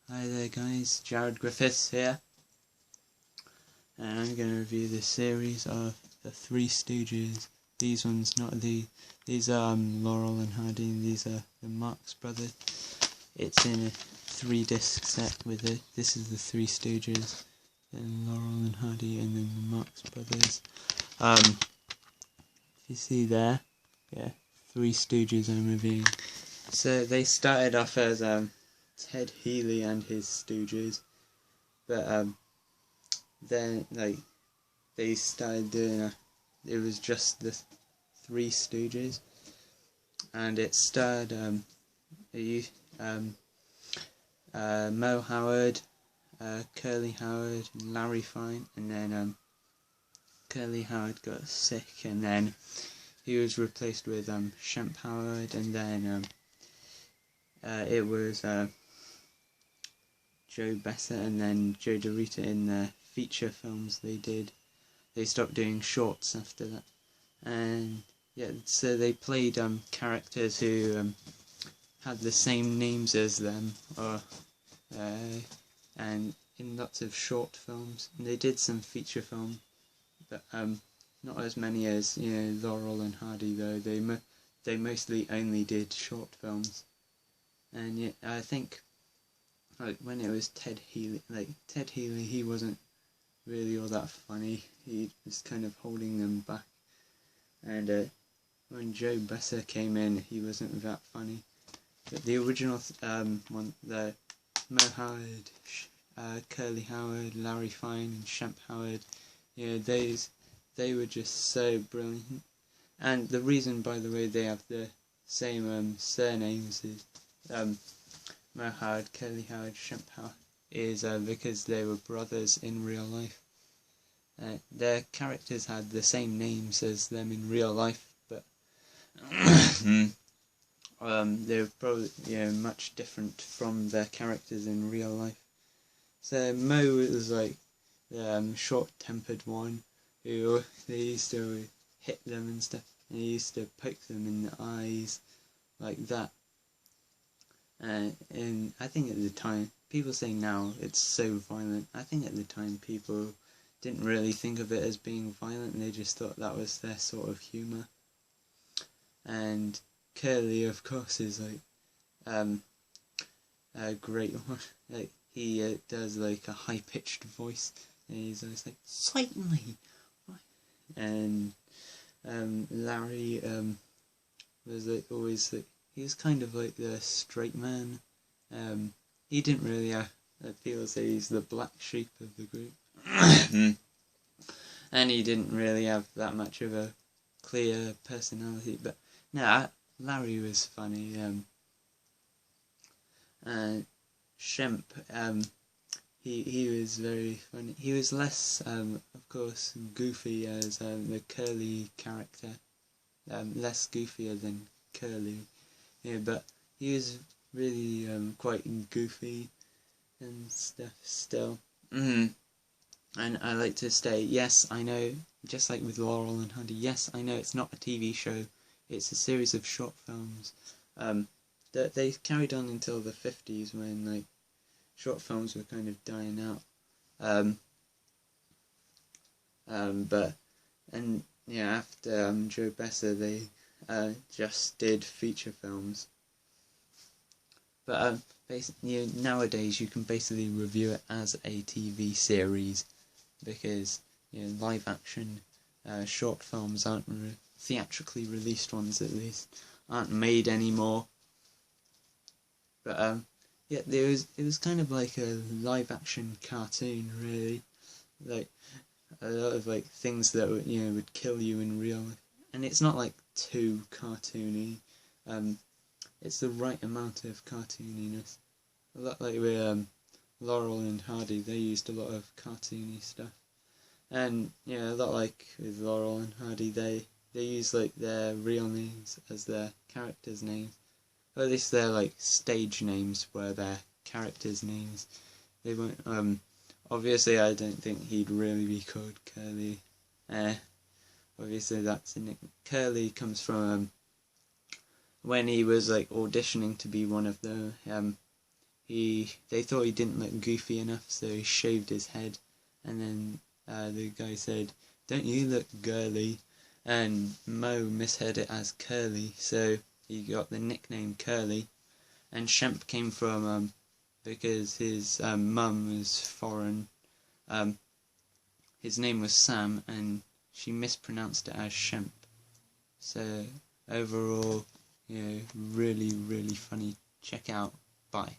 Hi there guys, Jared Griffiths here, and I'm going to review the series of the Three Stooges. These ones, these are Laurel and Hardy, and these are the Marx Brothers. It's in a 3-disc set with it. This is the Three Stooges, then Laurel and Hardy, and then the Marx Brothers. If you see there, yeah, Three Stooges I'm reviewing. So they started off as Ted Healy and his Stooges, but then they started doing it was just the Three Stooges, and it starred Moe Howard, Curly Howard, and Larry Fine, and then Curly Howard got sick, and then he was replaced with Shemp Howard, and then it was Joe Besser, and then Joe DeRita in the feature films they stopped doing shorts after that. And yeah, so they played characters who had the same names as them, or and in lots of short films. And they did some feature film, but not as many as Laurel and Hardy, though. They mostly only did short films. And yeah, I think when it was Ted Healy, he wasn't really all that funny. He was kind of holding them back. And when Joe Besser came in, he wasn't that funny. But the original one, the Moe Howard, Curly Howard, Larry Fine, and Shemp Howard, they were just so brilliant. And the reason, by the way, they have the same surnames is Moe Howard, Curly Howard, Shemp Howard, is because they were brothers in real life. Their characters had the same names as them in real life, but they were probably much different from their characters in real life. So Moe was like the short-tempered one who they used to hit them and stuff, and he used to poke them in the eyes like that. And I think at the time, people say now it's so violent. I think at the time people didn't really think of it as being violent, and they just thought that was their sort of humour. And Curly, of course, is like a great one. Like he does like a high-pitched voice, and he's always like, "Certainly." And Larry was always like, he was kind of like the straight man. He didn't really feel as though he's the black sheep of the group. And he didn't really have that much of a clear personality. But no, Larry was funny. Shemp, he was very funny. He was less, of course, goofy as the Curly character. Less goofier than Curly. Yeah, but he was really quite goofy and stuff still. And I like to say, yes, I know, just like with Laurel and Hardy, yes, I know it's not a TV show, it's a series of short films. They carried on until the 50s when short films were kind of dying out. After Joe Besser, they just did feature films. But basically, nowadays you can basically review it as a TV series, because live action short films aren't theatrically released ones, at least, aren't made anymore. But yeah, it was kind of like a live action cartoon, really, like a lot of things that would kill you in real life, and it's not too cartoony. It's the right amount of cartooniness. A lot like with Laurel and Hardy, they used a lot of cartoony stuff. And a lot like with Laurel and Hardy, they use their real names as their characters' names. Or at least their stage names were their characters' names. They weren't obviously I don't think he'd really be called Curly. Obviously that's a nickname. Curly comes from when he was auditioning to be one of the they thought he didn't look goofy enough, so he shaved his head, and then the guy said, "Don't you look girly?" And Moe misheard it as Curly, so he got the nickname Curly. And Shemp came from because his mum was foreign. His name was Sam, and she mispronounced it as Shemp. So overall, really, really funny. Check out. Bye.